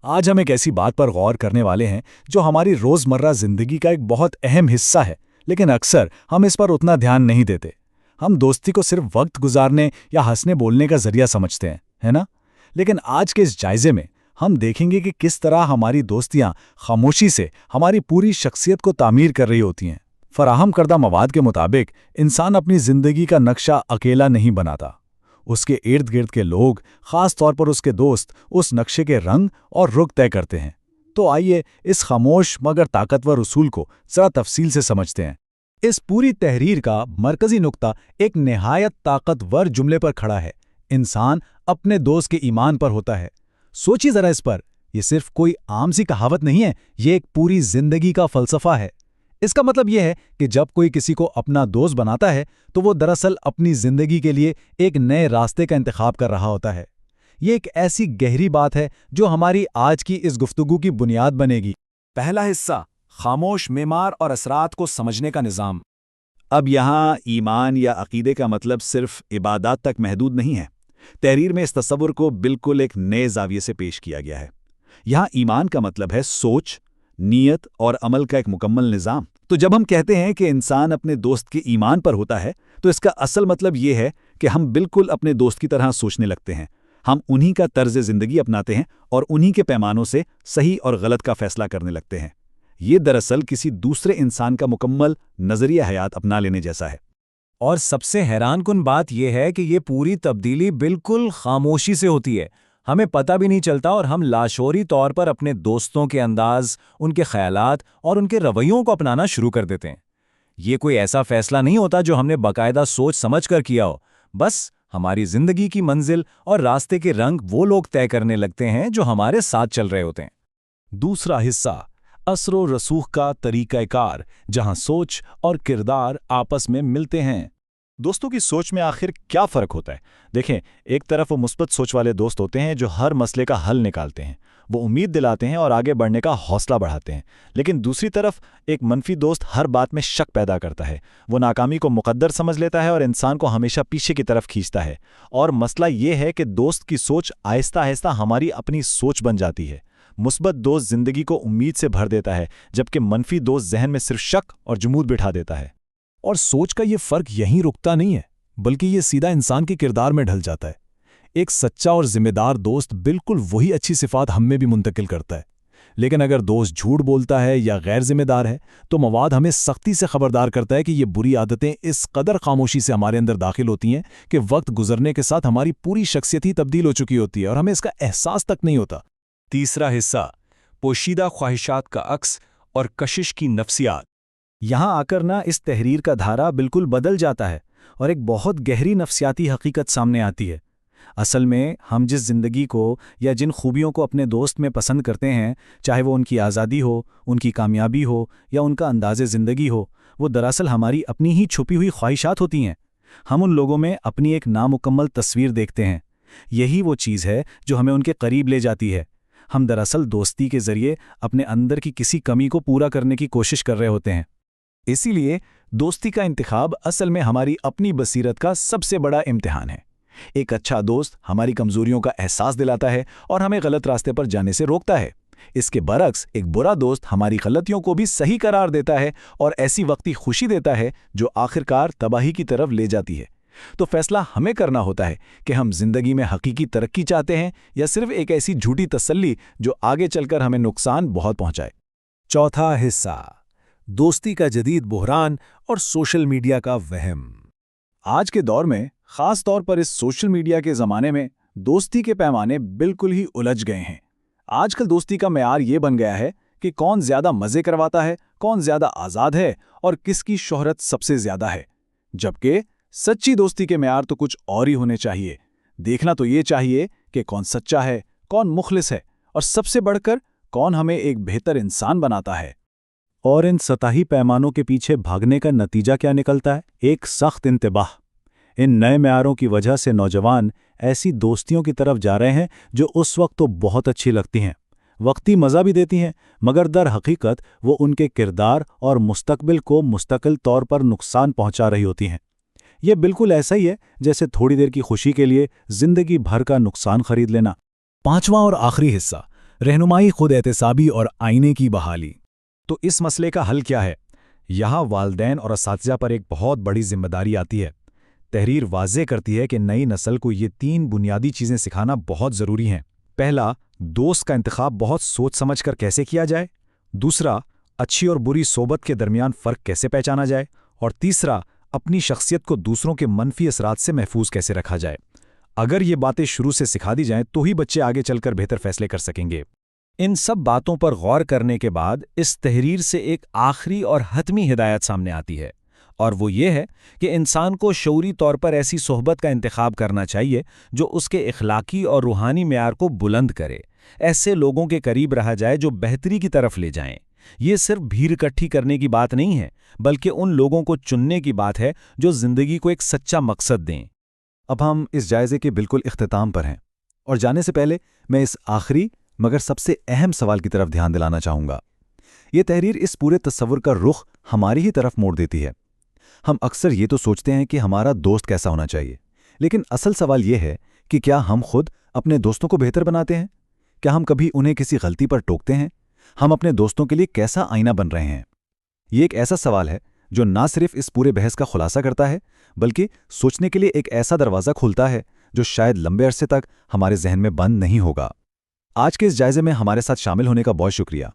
آج ہم ایک ایسی بات پر غور کرنے والے ہیں جو ہماری روزمرہ زندگی کا ایک بہت اہم حصہ ہے، لیکن اکثر ہم اس پر اتنا دھیان نہیں دیتے۔ ہم دوستی کو صرف وقت گزارنے یا ہنسنے بولنے کا ذریعہ سمجھتے ہیں، ہے نا؟ لیکن آج کے اس جائزے میں ہم دیکھیں گے کہ کس طرح ہماری دوستیاں خاموشی سے ہماری پوری شخصیت کو تعمیر کر رہی ہوتی ہیں۔ فراہم کردہ مواد کے مطابق انسان اپنی زندگی کا نقشہ اکیلا نہیں بناتا۔ اس کے ارد گرد کے لوگ، خاص طور پر اس کے دوست، اس نقشے کے رنگ اور رخ طے کرتے ہیں۔ تو آئیے اس خاموش مگر طاقتور اصول کو ذرا تفصیل سے سمجھتے ہیں۔ اس پوری تحریر کا مرکزی نقطہ ایک نہایت طاقتور جملے پر کھڑا ہے: انسان اپنے دوست کے ایمان پر ہوتا ہے۔ سوچیے ذرا اس پر، یہ صرف کوئی عام سی کہاوت نہیں ہے، یہ ایک پوری زندگی کا فلسفہ ہے۔ اس کا مطلب یہ ہے کہ جب کوئی کسی کو اپنا دوست بناتا ہے تو وہ دراصل اپنی زندگی کے لیے ایک نئے راستے کا انتخاب کر رہا ہوتا ہے۔ یہ ایک ایسی گہری بات ہے جو ہماری آج کی اس گفتگو کی بنیاد بنے گی۔ پہلا حصہ: خاموش معمار اور اثرات کو سمجھنے کا نظام۔ اب یہاں ایمان یا عقیدے کا مطلب صرف عبادات تک محدود نہیں ہے۔ تحریر میں اس تصور کو بالکل ایک نئے زاویے سے پیش کیا گیا ہے۔ یہاں ایمان کا مطلب ہے سوچ، نیت اور عمل کا ایک مکمل نظام۔ تو جب ہم کہتے ہیں کہ انسان اپنے دوست کے ایمان پر ہوتا ہے تو اس کا اصل مطلب یہ ہے کہ ہم بالکل اپنے دوست کی طرح سوچنے لگتے ہیں۔ ہم انہی کا طرز زندگی اپناتے ہیں اور انہی کے پیمانوں سے صحیح اور غلط کا فیصلہ کرنے لگتے ہیں۔ یہ دراصل کسی دوسرے انسان کا مکمل نظریہ حیات اپنا لینے جیسا ہے۔ اور سب سے حیران کن بات یہ ہے کہ یہ پوری تبدیلی بالکل خاموشی سے ہوتی ہے۔ ہمیں پتہ بھی نہیں چلتا اور ہم لاشعوری طور پر اپنے دوستوں کے انداز، ان کے خیالات اور ان کے رویوں کو اپنانا شروع کر دیتے ہیں۔ یہ کوئی ایسا فیصلہ نہیں ہوتا جو ہم نے باقاعدہ سوچ سمجھ کر کیا ہو، بس ہماری زندگی کی منزل اور راستے کے رنگ وہ لوگ طے کرنے لگتے ہیں جو ہمارے ساتھ چل رہے ہوتے ہیں۔ دوسرا حصہ: اثر و رسوخ کا طریقہ کار، جہاں سوچ اور کردار آپس میں ملتے ہیں۔ دوستوں کی سوچ میں آخر کیا فرق ہوتا ہے؟ دیکھیں، ایک طرف وہ مثبت سوچ والے دوست ہوتے ہیں جو ہر مسئلے کا حل نکالتے ہیں، وہ امید دلاتے ہیں اور آگے بڑھنے کا حوصلہ بڑھاتے ہیں۔ لیکن دوسری طرف ایک منفی دوست ہر بات میں شک پیدا کرتا ہے، وہ ناکامی کو مقدر سمجھ لیتا ہے اور انسان کو ہمیشہ پیچھے کی طرف کھینچتا ہے۔ اور مسئلہ یہ ہے کہ دوست کی سوچ آہستہ آہستہ ہماری اپنی سوچ بن جاتی ہے۔ مثبت دوست زندگی کو امید سے بھر دیتا ہے، جبکہ منفی دوست ذہن میں صرف شک اور جمود بٹھا دیتا ہے۔ اور سوچ کا یہ فرق یہیں رکتا نہیں ہے، بلکہ یہ سیدھا انسان کے کردار میں ڈھل جاتا ہے۔ ایک سچا اور ذمہ دار دوست بالکل وہی اچھی صفات ہم میں بھی منتقل کرتا ہے، لیکن اگر دوست جھوٹ بولتا ہے یا غیر ذمہ دار ہے تو مواد ہمیں سختی سے خبردار کرتا ہے کہ یہ بری عادتیں اس قدر خاموشی سے ہمارے اندر داخل ہوتی ہیں کہ وقت گزرنے کے ساتھ ہماری پوری شخصیت ہی تبدیل ہو چکی ہوتی ہے اور ہمیں اس کا احساس تک نہیں ہوتا۔ تیسرا حصہ: پوشیدہ خواہشات کا عکس اور کشش کی نفسیات۔ یہاں آ کر اس تحریر کا دھارا بالکل بدل جاتا ہے اور ایک بہت گہری نفسیاتی حقیقت سامنے آتی ہے۔ اصل میں ہم جس زندگی کو یا جن خوبیوں کو اپنے دوست میں پسند کرتے ہیں، چاہے وہ ان کی آزادی ہو، ان کی کامیابی ہو یا ان کا انداز زندگی ہو، وہ دراصل ہماری اپنی ہی چھپی ہوئی خواہشات ہوتی ہیں۔ ہم ان لوگوں میں اپنی ایک نامکمل تصویر دیکھتے ہیں۔ یہی وہ چیز ہے جو ہمیں ان کے قریب لے جاتی ہے۔ ہم دراصل دوستی کے ذریعے اپنے اندر کی کسی کمی کو پورا کرنے کی کوشش کر رہے ہوتے ہیں۔ اسی لیے دوستی کا انتخاب اصل میں ہماری اپنی بصیرت کا سب سے بڑا امتحان ہے۔ ایک اچھا دوست ہماری کمزوریوں کا احساس دلاتا ہے اور ہمیں غلط راستے پر جانے سے روکتا ہے۔ اس کے برعکس ایک برا دوست ہماری غلطیوں کو بھی صحیح قرار دیتا ہے اور ایسی وقتی خوشی دیتا ہے جو آخرکار تباہی کی طرف لے جاتی ہے۔ تو فیصلہ ہمیں کرنا ہوتا ہے کہ ہم زندگی میں حقیقی ترقی چاہتے ہیں یا صرف ایک ایسی جھوٹی تسلی جو آگے چل کر ہمیں نقصان بہت پہنچائے۔ چوتھا حصہ: دوستی کا جدید بحران اور سوشل میڈیا کا وہم۔ آج کے دور میں، خاص طور پر اس سوشل میڈیا کے زمانے میں، دوستی کے پیمانے بالکل ہی الجھ گئے ہیں۔ آج کل دوستی کا معیار یہ بن گیا ہے کہ کون زیادہ مزے کرواتا ہے، کون زیادہ آزاد ہے اور کس کی شہرت سب سے زیادہ ہے، جبکہ سچی دوستی کے معیار تو کچھ اور ہی ہونے چاہیے۔ دیکھنا تو یہ چاہیے کہ کون سچا ہے، کون مخلص ہے اور سب سے بڑھ کر کون ہمیں ایک بہتر انسان بناتا ہے۔ اور ان سطحی پیمانوں کے پیچھے بھاگنے کا نتیجہ کیا نکلتا ہے؟ ایک سخت انتباہ۔ ان نئے معیاروں کی وجہ سے نوجوان ایسی دوستیوں کی طرف جا رہے ہیں جو اس وقت تو بہت اچھی لگتی ہیں، وقتی مزہ بھی دیتی ہیں، مگر در حقیقت وہ ان کے کردار اور مستقبل کو مستقل طور پر نقصان پہنچا رہی ہوتی ہیں۔ یہ بالکل ایسا ہی ہے جیسے تھوڑی دیر کی خوشی کے لیے زندگی بھر کا نقصان خرید لینا۔ پانچواں اور آخری حصہ: رہنمائی، خود احتسابی اور آئینے کی بحالی۔ تو اس مسئلے کا حل کیا ہے؟ یہاں والدین اور اساتذہ پر ایک بہت بڑی ذمہ داری آتی ہے۔ تحریر واضح کرتی ہے کہ نئی نسل کو یہ 3 بنیادی چیزیں سکھانا بہت ضروری ہیں۔ پہلا، دوست کا انتخاب بہت سوچ سمجھ کر کیسے کیا جائے۔ دوسرا، اچھی اور بری صحبت کے درمیان فرق کیسے پہچانا جائے۔ اور تیسرا، اپنی شخصیت کو دوسروں کے منفی اثرات سے محفوظ کیسے رکھا جائے۔ اگر یہ باتیں شروع سے سکھا دی جائیں تو ہی بچے آگے چل کر بہتر فیصلے کر سکیں گے۔ ان سب باتوں پر غور کرنے کے بعد اس تحریر سے ایک آخری اور حتمی ہدایت سامنے آتی ہے، اور وہ یہ ہے کہ انسان کو شعوری طور پر ایسی صحبت کا انتخاب کرنا چاہیے جو اس کے اخلاقی اور روحانی معیار کو بلند کرے۔ ایسے لوگوں کے قریب رہا جائے جو بہتری کی طرف لے جائیں۔ یہ صرف بھیڑ اکٹھی کرنے کی بات نہیں ہے، بلکہ ان لوگوں کو چننے کی بات ہے جو زندگی کو ایک سچا مقصد دیں۔ اب ہم اس جائزے کے بالکل اختتام پر ہیں، اور جانے سے پہلے میں اس آخری مگر سب سے اہم سوال کی طرف دھیان دلانا چاہوں گا۔ یہ تحریر اس پورے تصور کا رخ ہماری ہی طرف موڑ دیتی ہے۔ ہم اکثر یہ تو سوچتے ہیں کہ ہمارا دوست کیسا ہونا چاہیے، لیکن اصل سوال یہ ہے کہ کیا ہم خود اپنے دوستوں کو بہتر بناتے ہیں؟ کیا ہم کبھی انہیں کسی غلطی پر ٹوکتے ہیں؟ ہم اپنے دوستوں کے لیے کیسا آئینہ بن رہے ہیں؟ یہ ایک ایسا سوال ہے جو نہ صرف اس پورے بحث کا خلاصہ کرتا ہے، بلکہ سوچنے کے لیے ایک ایسا دروازہ کھولتا ہے جو شاید لمبے عرصے تک ہمارے ذہن میں بند نہیں ہوگا۔ آج کے اس جائزے میں ہمارے ساتھ شامل ہونے کا بہت شکریہ۔